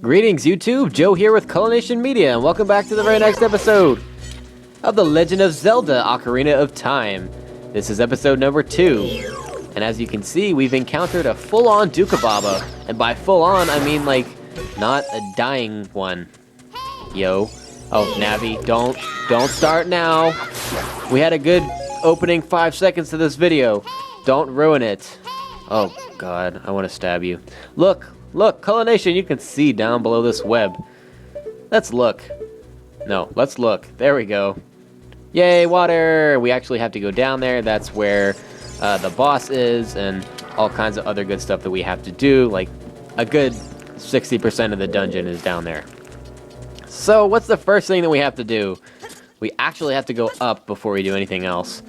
Greetings YouTube, Joe here with Culination Media, and welcome back to the very next episode of The Legend of Zelda Ocarina of Time. This is episode number 2, and as you can see, we've encountered a full-on Dukababa, and by full-on, I mean like, not a dying one. Yo. Oh, Navi, don't start now. We had a good opening 5 seconds to this video. Don't ruin it. Oh god, I want to stab you. Look, Culination, you can see down below this web. Let's look. No, let's look. There we go. Yay, water! We actually have to go down there. That's where the boss is, and all kinds of other good stuff that we have to do. Like, a good 60% of the dungeon is down there. So, what's the first thing that we have to do? We actually have to go up before we do anything else.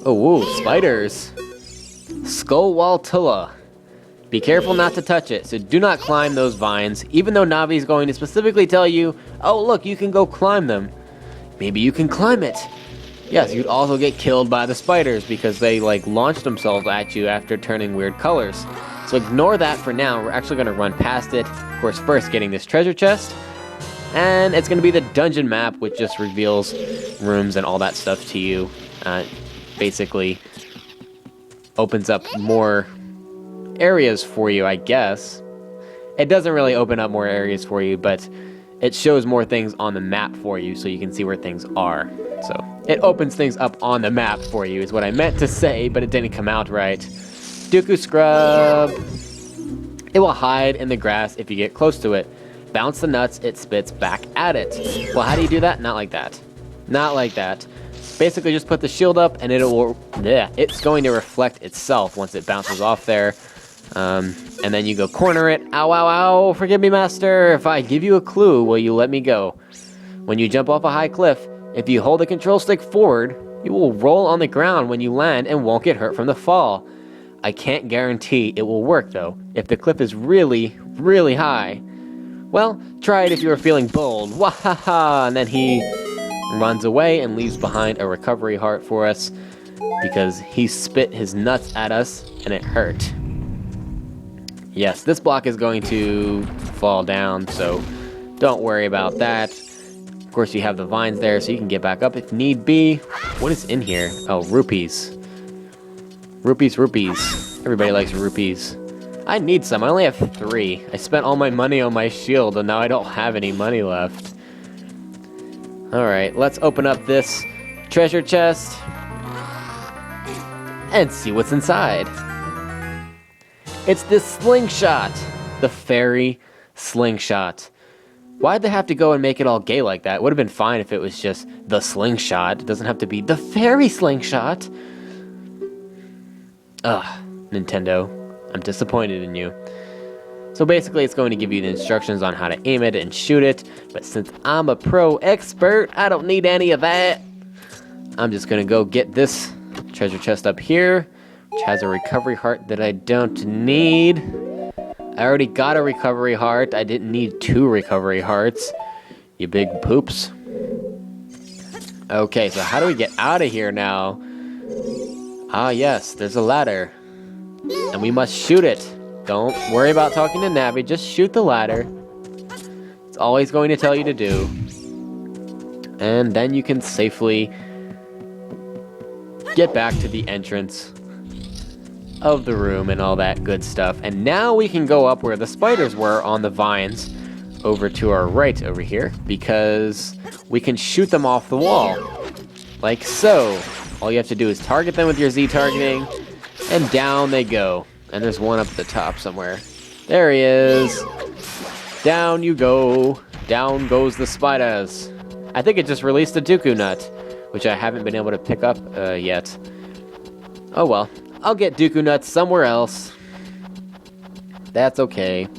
Oh, whoa, spiders. Skullwaltula. Be careful not to touch it, so do not climb those vines, even though Navi's going to specifically tell you, oh look, you can go climb them. Maybe you can climb it. Yes, you'd also get killed by the spiders because they like launch themselves at you after turning weird colors. So ignore that for now, we're actually going to run past it. Of course, first getting this treasure chest, and it's going to be the dungeon map, which just reveals rooms and all that stuff to you. Basically opens up more areas for you, I guess. It doesn't really open up more areas for you, but it shows more things on the map for you so you can see where things are. So it opens things up on the map for you is what I meant to say, but it didn't come out right. Dooku Scrub. It will hide in the grass if you get close to it. Bounce the nuts, it spits back at it. Well, how do you do that? Not like that. Not like that. Basically just put the shield up and it's going to reflect itself once it bounces off there. And then you go corner it. Ow, ow, ow, forgive me, master. If I give you a clue, will you let me go? When you jump off a high cliff, if you hold the control stick forward, you will roll on the ground when you land and won't get hurt from the fall. I can't guarantee it will work though, if the cliff is really, really high. Well, try it if you are feeling bold. Wahaha! And then he runs away and leaves behind a recovery heart for us because he spit his nuts at us and it hurt. Yes, this block is going to fall down, so don't worry about that. Of course, you have the vines there, so you can get back up if need be. What is in here? Oh, rupees. Rupees. Everybody likes rupees. I need some. I only have 3. I spent all my money on my shield, and now I don't have any money left. Alright, let's open up this treasure chest and see what's inside. It's this slingshot. The fairy slingshot. Why'd they have to go and make it all gay like that? It would have been fine if it was just the slingshot. It doesn't have to be the fairy slingshot. Ugh, Nintendo. I'm disappointed in you. So basically it's going to give you the instructions on how to aim it and shoot it, but since I'm a pro expert, I don't need any of that. I'm just gonna go get this treasure chest up here, which has a recovery heart that I don't need. I already got a recovery heart. I didn't need 2 recovery hearts. You big poops. Okay, so how do we get out of here now? Ah yes, there's a ladder. And we must shoot it. Don't worry about talking to Navi, just shoot the ladder. It's always going to tell you to do. And then you can safely get back to the entrance of the room and all that good stuff. And now we can go up where the spiders were on the vines over to our right over here, because we can shoot them off the wall. Like so. All you have to do is target them with your Z targeting, and down they go. And there's one up at the top somewhere. There he is. Down you go. Down goes the spiders. I think it just released a Dooku nut, which I haven't been able to pick up yet. Oh well. I'll get Dooku nuts somewhere else. That's okay.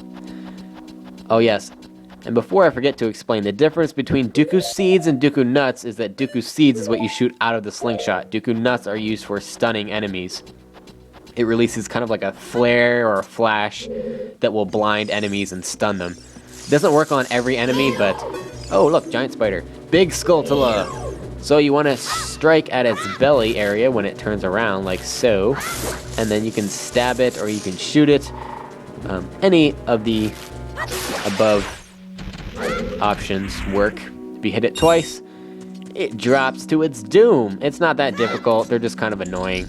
Oh yes. And before I forget to explain, the difference between Dooku seeds and Dooku nuts is that Dooku seeds is what you shoot out of the slingshot. Dooku nuts are used for stunning enemies. It releases kind of like a flare or a flash that will blind enemies and stun them. It doesn't work on every enemy, but... Oh, look, giant spider. Big Skulltula. So you want to strike at its belly area when it turns around, like so. And then you can stab it or you can shoot it any of the above options work. If you hit it twice, it drops to its doom. It's not that difficult, they're just kind of annoying.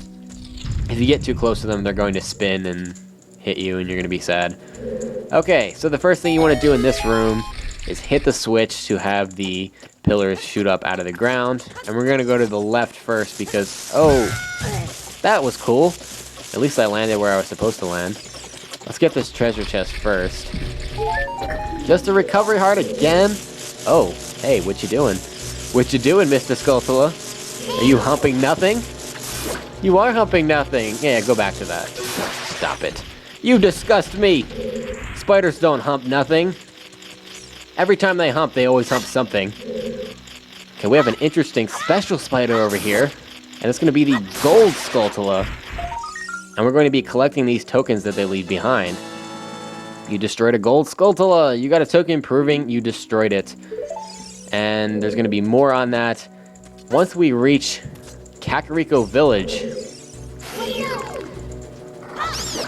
If you get too close to them, they're going to spin and hit you and you're going to be sad. Okay, so the first thing you want to do in this room is hit the switch to have the pillars shoot up out of the ground. And we're going to go to the left first because, oh, that was cool. At least I landed where I was supposed to land. Let's get this treasure chest first. Just a recovery heart again? Oh, hey, what you doing? What you doing, Mr. Skulltula? Are you humping nothing? You are humping nothing. Yeah, go back to that. Stop it. You disgust me. Spiders don't hump nothing. Every time they hump, they always hump something. Okay, we have an interesting special spider over here. And it's going to be the gold Skulltula. And we're going to be collecting these tokens that they leave behind. You destroyed a gold Skulltula. You got a token proving you destroyed it. And there's going to be more on that once we reach Kakariko Village.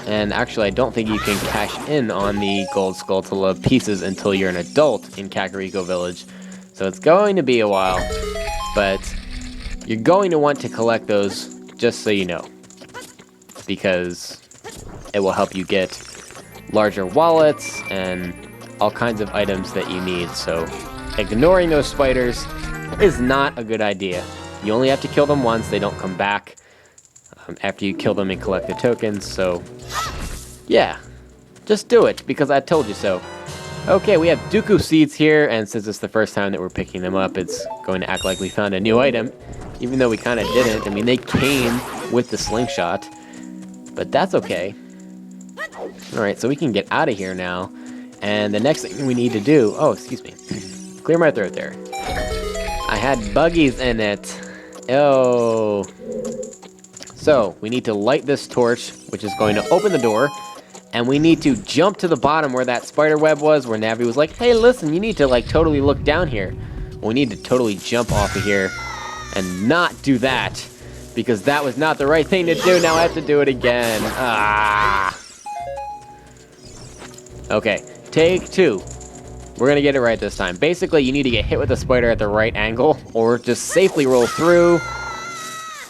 And actually, I don't think you can cash in on the gold Skulltula pieces until you're an adult in Kakariko Village. So it's going to be a while. But you're going to want to collect those, just so you know. Because it will help you get larger wallets and all kinds of items that you need. So ignoring those spiders is not a good idea. You only have to kill them once, they don't come back after you kill them and collect the tokens, so yeah, just do it, because I told you so. Okay, we have Dooku seeds here, and since it's the first time that we're picking them up, it's going to act like we found a new item, even though we kind of didn't. I mean, they came with the slingshot, but that's okay. Alright, so we can get out of here now, and the next thing we need to do, oh, excuse me, clear my throat there. I had buggies in it. Oh. So, we need to light this torch, which is going to open the door, and we need to jump to the bottom where that spider web was, where Navi was like, hey, listen, you need to, like, totally look down here. Well, we need to totally jump off of here and not do that, because that was not the right thing to do. Now I have to do it again. Ah. Okay, take two. We're gonna get it right this time. Basically, you need to get hit with the spider at the right angle, or just safely roll through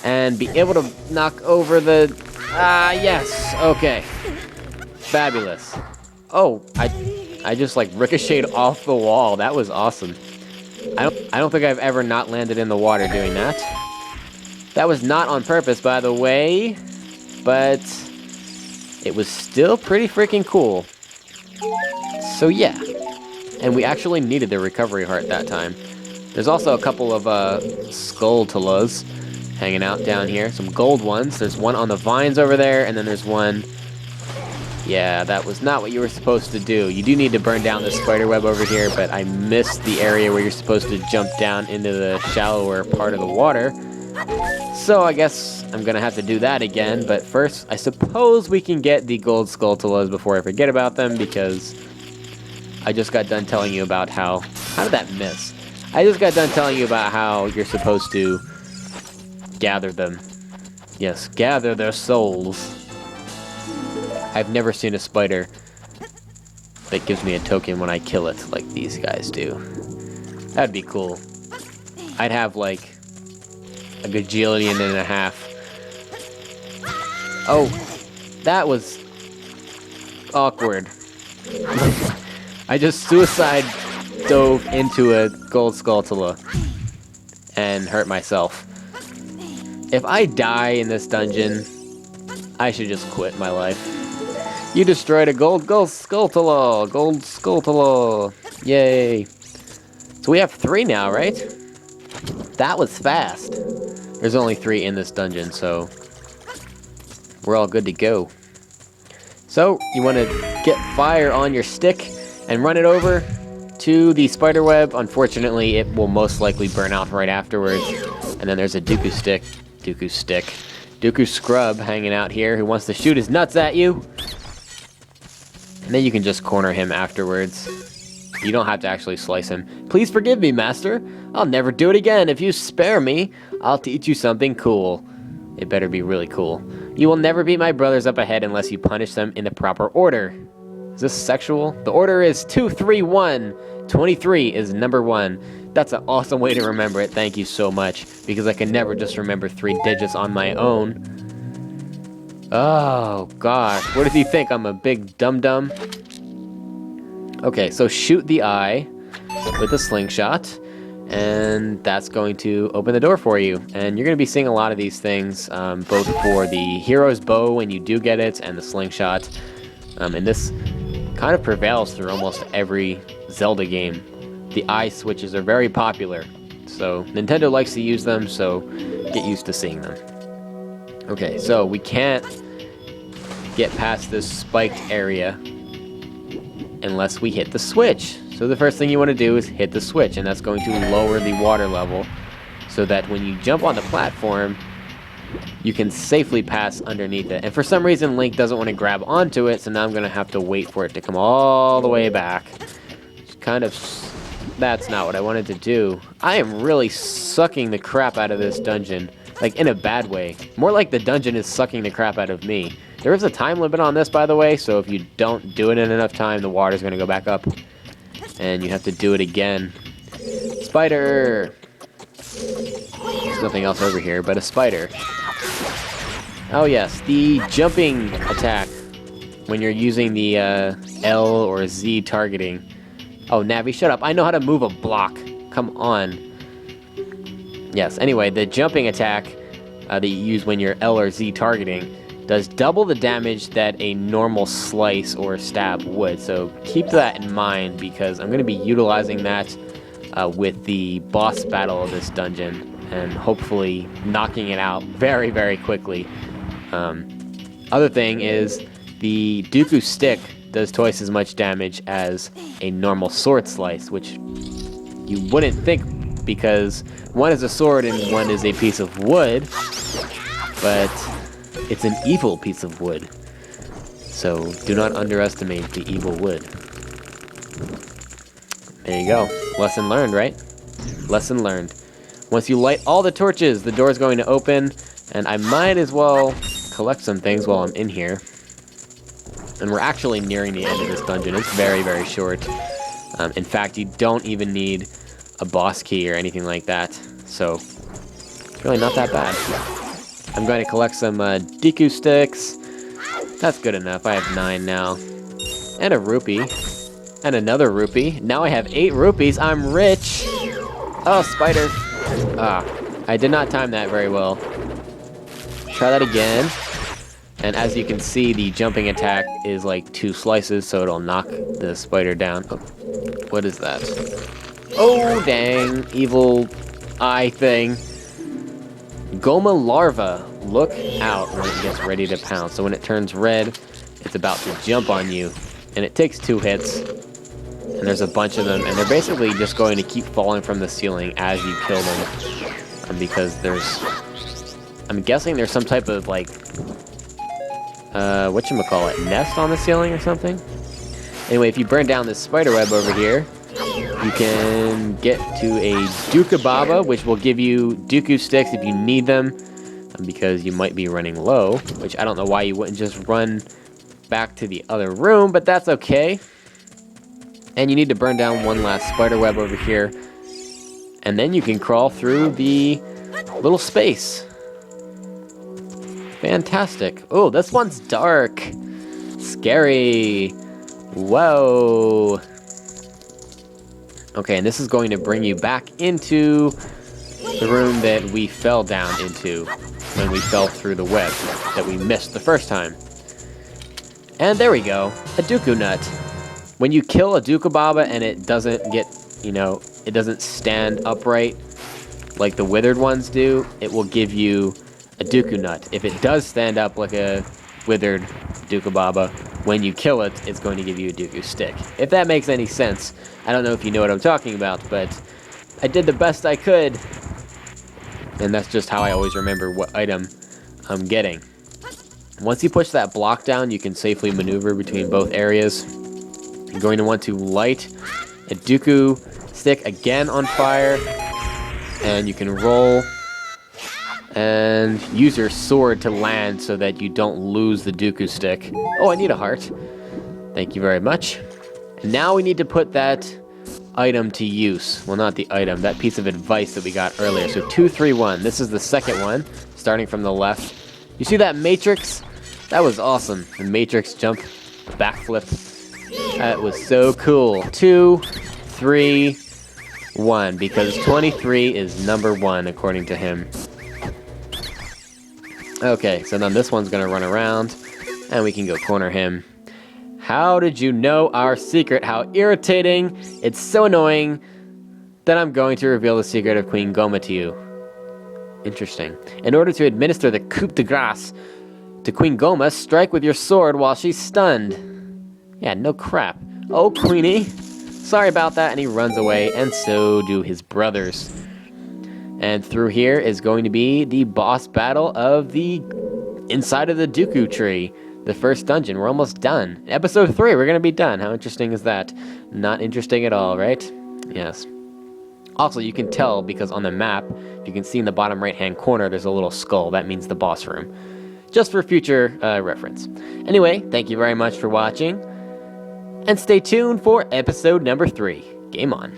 and be able to knock over the... yes, okay. Fabulous. Oh, I just like ricocheted off the wall. That was awesome. I don't think I've ever not landed in the water doing that. That was not on purpose, by the way, but it was still pretty freaking cool. So yeah. And we actually needed the recovery heart that time. There's also a couple of Skulltulas hanging out down here. Some gold ones. There's one on the vines over there, and then there's one... Yeah, that was not what you were supposed to do. You do need to burn down the spider web over here, but I missed the area where you're supposed to jump down into the shallower part of the water. So I guess I'm gonna have to do that again, but first, I suppose we can get the gold Skulltulas before I forget about them, because I just got done telling you about how... How did that miss? I just got done telling you about how you're supposed to gather them. Yes, gather their souls. I've never seen a spider that gives me a token when I kill it like these guys do. That'd be cool. I'd have like a gajillion and a half. Oh, that was awkward. I just suicide dove into a gold Skulltula and hurt myself. If I die in this dungeon, I should just quit my life. You destroyed a gold Skulltula! Gold Skulltula! Yay! So we have 3 now, right? That was fast. There's only 3 in this dungeon, so we're all good to go. So, you want to get fire on your stick and run it over to the spider web. Unfortunately, it will most likely burn out right afterwards. And then there's a Dooku Scrub hanging out here who wants to shoot his nuts at you. And then you can just corner him afterwards. You don't have to actually slice him. Please forgive me, Master. I'll never do it again. If you spare me, I'll teach you something cool. It better be really cool. You will never beat my brothers up ahead unless you punish them in the proper order. Is this sexual? The order is 231. 23 is number 1. That's an awesome way to remember it. Thank you so much. Because I can never just remember 3 digits on my own. Oh, gosh. What does he think? I'm a big dum-dum? Okay, so shoot the eye with a slingshot. And that's going to open the door for you. And you're going to be seeing a lot of these things, both for the hero's bow when you do get it, and the slingshot. And this kind of prevails through almost every Zelda game. The eye switches are very popular. So Nintendo likes to use them, so get used to seeing them. Okay, so we can't get past this spiked area unless we hit the switch. So the first thing you want to do is hit the switch, and that's going to lower the water level so that when you jump on the platform, you can safely pass underneath it. And for some reason, Link doesn't want to grab onto it, so now I'm going to have to wait for it to come all the way back. Kind of... That's not what I wanted to do. I am really sucking the crap out of this dungeon. Like, in a bad way. More like the dungeon is sucking the crap out of me. There is a time limit on this, by the way, so if you don't do it in enough time, the water's going to go back up. And you have to do it again. Spider! There's nothing else over here but a spider. Oh yes, the jumping attack. When you're using the L or Z targeting. Oh, Navi, shut up. I know how to move a block. Come on. Yes, anyway, the jumping attack that you use when you're L or Z targeting does double the damage that a normal slice or stab would. So keep that in mind, because I'm going to be utilizing that with the boss battle of this dungeon and hopefully knocking it out very, very quickly. Other thing is the Deku stick does twice as much damage as a normal sword slice, which you wouldn't think because one is a sword and one is a piece of wood, but it's an evil piece of wood. So do not underestimate the evil wood. There you go. Lesson learned, right? Lesson learned. Once you light all the torches, the door is going to open, and I might as well collect some things while I'm in here. And we're actually nearing the end of this dungeon. It's very, very short. In fact, you don't even need a boss key or anything like that. So, it's really not that bad. I'm going to collect some Deku sticks. That's good enough. I have 9 now. And a rupee. And another rupee. Now I have 8 rupees. I'm rich. Oh, spider. Ah, I did not time that very well. Try that again. And as you can see, the jumping attack is like 2 slices, so it'll knock the spider down. Oh, what is that? Oh, dang. Evil eye thing. Goma larva. Look out when it gets ready to pounce. So when it turns red, it's about to jump on you. And it takes 2 hits. And there's a bunch of them. And they're basically just going to keep falling from the ceiling as you kill them. Because there's... I'm guessing there's some type of, like... whatchamacallit, nest on the ceiling or something? Anyway, if you burn down this spider web over here, you can get to a Dukababa, which will give you Deku sticks if you need them, because you might be running low, which I don't know why you wouldn't just run back to the other room, but that's okay. And you need to burn down one last spider web over here, and then you can crawl through the little space. Fantastic. Oh, this one's dark. Scary. Whoa. Okay, and this is going to bring you back into the room that we fell down into when we fell through the web that we missed the first time. And there we go. A Deku nut. When you kill a Dukababa and it doesn't get, it doesn't stand upright like the withered ones do, it will give you a Deku nut. If it does stand up like a withered Dukababa, when you kill it, it's going to give you a Deku stick. If that makes any sense. I don't know if you know what I'm talking about, but I did the best I could. And that's just how I always remember what item I'm getting. Once you push that block down, you can safely maneuver between both areas. You're going to want to light a Deku stick again on fire, and you can roll and use your sword to land so that you don't lose the Deku stick. Oh, I need a heart. Thank you very much. And now we need to put that item to use. Well, not the item, that piece of advice that we got earlier. So 2, 3, 1. This is the second one, starting from the left. You see that matrix? That was awesome. The matrix jump, backflip. That was so cool. 2, 3, 1, because 23 is number 1, according to him. Okay, so then this one's gonna run around, and we can go corner him. How did you know our secret? How irritating. It's so annoying that I'm going to reveal the secret of Queen Goma to you. Interesting. In order to administer the coup de grace to Queen Goma, strike with your sword while she's stunned. Yeah, no crap. Oh, Queenie. Sorry about that. And he runs away, and so do his brothers. And through here is going to be the boss battle of the inside of the Deku Tree. The first dungeon. We're almost done. Episode 3, we're going to be done. How interesting is that? Not interesting at all, right? Yes. Also, you can tell because on the map, you can see in the bottom right-hand corner, there's a little skull. That means the boss room. Just for future reference. Anyway, thank you very much for watching. And stay tuned for episode number 3. Game on.